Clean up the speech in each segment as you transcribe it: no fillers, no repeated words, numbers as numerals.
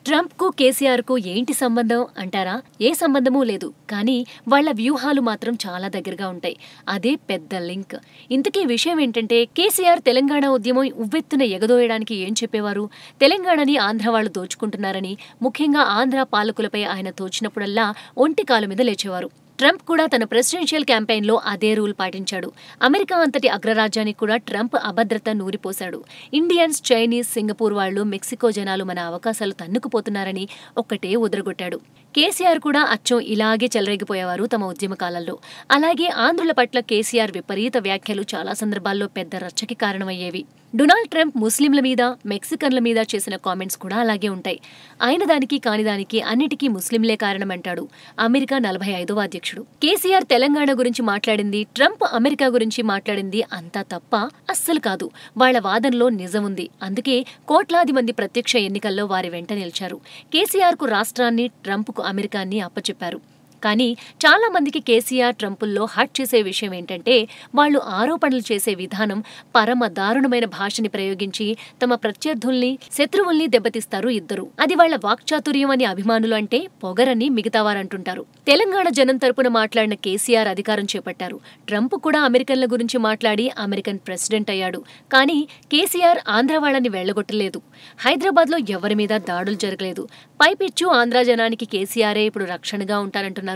Trump కు కేసీఆర్ కు ఏంటి సంబంధం అంటారా? ఏ సంబంధమూ లేదు. కానీ వాళ్ల వ్యూహాలు మాత్రం చాలా దగ్గరగా ఉంటాయి. అదే పెద్ద లింక్. ఇంతకీ విషయం ఏంటంటే, కేసీఆర్ తెలంగాణ ఉద్యమం ఉవ్వెత్తున ఎగదోయడానికి ఏం చెప్పేవారు? తెలంగాణని ఆంధ్ర వాళ్లు దోచుకుంటున్నారని, ముఖ్యంగా ఆంధ్ర పాలకులపై ఆయన తోచినప్పుడల్లా ఒంటి కాలు మీద లేచేవారు. ట్రంప్ కూడా తన ప్రెసిడెన్షియల్ క్యాంపెయిన్లో అదే రూల్ పాటించాడు. అమెరికా అంతటి అగ్రరాజ్యానికి కూడా ట్రంప్ అభద్రత నూరిపోశాడు. ఇండియన్స్, చైనీస్, సింగపూర్ వాళ్లు, మెక్సికో జనాలు మన అవకాశాలు తన్నుకుపోతున్నారని ఒక్కటే ఉదరగొట్టాడు. కేసీఆర్ కూడా అచ్చం ఇలాగే చెలరేగిపోయేవారు తమ ఉద్యమ కాలంలో. అలాగే ఆంధ్రుల పట్ల కేసీఆర్ విపరీత వ్యాఖ్యలు చాలా సందర్భాల్లో పెద్ద రచ్చకి కారణమయ్యేవి. డొనాల్డ్ ట్రంప్ ముస్లింల మీద, మెక్సికన్ల మీద చేసిన కామెంట్స్ కూడా అలాగే ఉంటాయి. ఆయన దానికి కాని దానికి అన్నిటికీ ముస్లింలే కారణమంటాడు అమెరికా 45వ అధ్యక్షుడు. కేసీఆర్ తెలంగాణ గురించి మాట్లాడింది, ట్రంప్ అమెరికా గురించి మాట్లాడింది అంతా తప్ప? అస్సలు కాదు. వాళ్ల వాదనలో నిజముంది. అందుకే కోట్లాది మంది ప్రత్యక్ష ఎన్నికల్లో వారి వెంట నిలిచారు. కేసీఆర్ కు రాష్ట్రాన్ని, ట్రంప్ కు అమెరికాన్ని అప్పచెప్పారు. కానీ చాలా మందికి కేసీఆర్ ట్రంపుల్లో హర్ట్ చేసే విషయం ఏంటంటే, వాళ్లు ఆరోపణలు చేసే విధానం పరమ దారుణమైన భాషని ప్రయోగించి తమ ప్రత్యర్థుల్ని, శత్రువుల్ని దెబ్బతీస్తారు ఇద్దరు. అది వాళ్ల వాక్చాతుర్యం అని అభిమానులు అంటే, పొగరని మిగతావారంటుంటారు. తెలంగాణ జనం తరపున మాట్లాడిన కేసీఆర్ అధికారం చేపట్టారు. ట్రంప్ కూడా అమెరికన్ల గురించి మాట్లాడి అమెరికన్ ప్రెసిడెంట్ అయ్యాడు. కానీ కేసీఆర్ ఆంధ్ర వాళ్ళని వెళ్లగొట్టలేదు. హైదరాబాద్లో ఎవరి మీద దాడులు జరగలేదు. పైపిచ్చు ఆంధ్ర జనానికి కేసీఆరే ఇప్పుడు రక్షణగా ఉంటారంటున్నారు.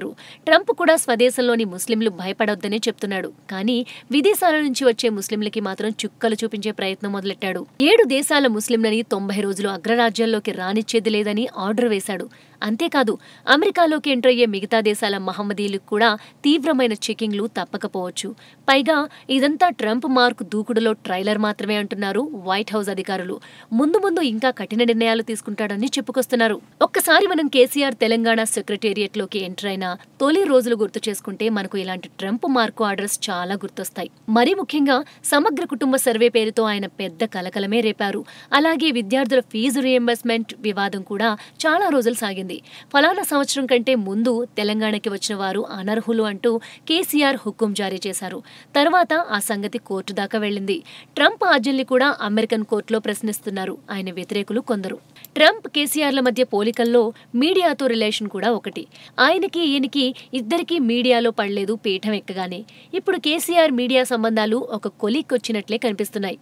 ట్రంప్ కూడా స్వదేశంలోని ముస్లింలు భయపడొద్దనే చెప్తున్నాడు. కానీ విదేశాల నుంచి వచ్చే ముస్లింలకి మాత్రం చుక్కలు చూపించే ప్రయత్నం మొదలెట్టాడు. 7 దేశాల ముస్లింలని 90 రోజులు అగ్రరాజ్యాల్లోకి రానిచ్చేది లేదని ఆర్డర్ వేశాడు. అంతేకాదు, అమెరికాలోకి ఎంటర్ అయ్యే మిగతా దేశాల మహమ్మదీలకు కూడా తీవ్రమైన చెకింగ్లు తప్పకపోవచ్చు. పైగా ఇదంతా ట్రంప్ మార్క్ దూకుడులో ట్రైలర్ మాత్రమే అంటున్నారు వైట్ హౌస్ అధికారులు. ముందు ముందు ఇంకా కఠిన నిర్ణయాలు తీసుకుంటాడని చెప్పుకొస్తున్నారు. ఒక్కసారి మనం కేసీఆర్ తెలంగాణ సెక్రటేరియట్ లోకి ఎంటర్ అయిన తొలి రోజులు గుర్తు చేసుకుంటే మనకు ఇలాంటి ట్రంప్ మార్కు ఆర్డర్స్ చాలా గుర్తొస్తాయి. మరీ ముఖ్యంగా సమగ్ర కుటుంబ సర్వే పేరుతో ఆయన పెద్ద కలకలమే రేపారు. అలాగే విద్యార్థుల ఫీజు రియంబర్స్మెంట్ వివాదం కూడా చాలా రోజులు సాగింది. ఫలానా సంవత్సరం కంటే ముందు తెలంగాణకి వచ్చిన వారు అనర్హులు అంటూ కేసీఆర్ హుకుం జారీ చేశారు. తర్వాత ఆ సంగతి కోర్టు దాకా వెళ్లింది. ట్రంప్ ఆజ్ఞల్ని కూడా అమెరికన్ కోర్టులో ప్రశ్నిస్తున్నారు ఆయన వ్యతిరేకులు కొందరు. ట్రంప్, కేసీఆర్ల మధ్య పోలికల్లో మీడియాతో రిలేషన్ కూడా ఒకటి. ఆయనకి ఈయనకి ఇద్దరికీ మీడియాలో పడలేదు పీఠం ఎక్కగానే. ఇప్పుడు కేసీఆర్ మీడియా సంబంధాలు ఒక కొలిక్కొచ్చినట్లే కనిపిస్తున్నాయి.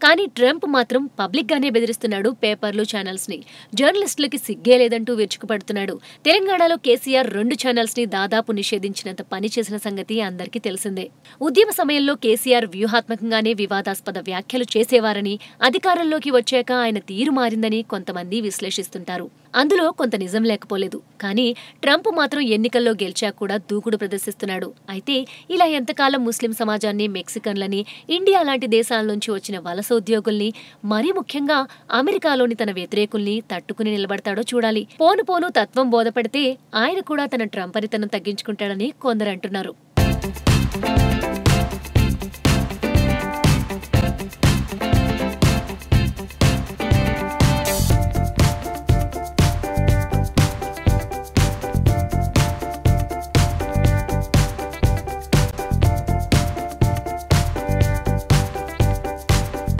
కానీ ట్రంప్ మాత్రం పబ్లిక్ గానే బెదిరిస్తున్నాడు పేపర్లు, ఛానల్స్ ని. జర్నలిస్టులకి సిగ్గే లేదంటూ విరుచుకుపడుతున్నాడు. తెలంగాణలో కేసీఆర్ 2 ఛానల్స్ ని దాదాపు నిషేధించినంత పని చేసిన సంగతి అందరికీ తెలిసిందే. ఉద్యమ సమయంలో కేసీఆర్ వ్యూహాత్మకంగానే వివాదాస్పద వ్యాఖ్యలు చేసేవారని, అధికారంలోకి వచ్చాక ఆయన తీరు మారిందని కొంతమంది విశ్లేషిస్తుంటారు. అందులో కొంత నిజం లేకపోలేదు. కానీ ట్రంప్ మాత్రం ఎన్నికల్లో గెలిచాక కూడా దూకుడు ప్రదర్శిస్తున్నాడు. అయితే ఇలా ఎంతకాలం ముస్లిం సమాజాన్ని, మెక్సికన్లని, ఇండియా లాంటి దేశాల నుంచి వచ్చిన వలస ఉద్యోగుల్ని, మరీ ముఖ్యంగా అమెరికాలోని తన వ్యతిరేకుల్ని తట్టుకుని నిలబడతాడో చూడాలి. పోను పోను తత్వం బోధపడితే ఆయన కూడా తన ట్రంపరితనం తగ్గించుకుంటాడని కొందరు అంటున్నారు.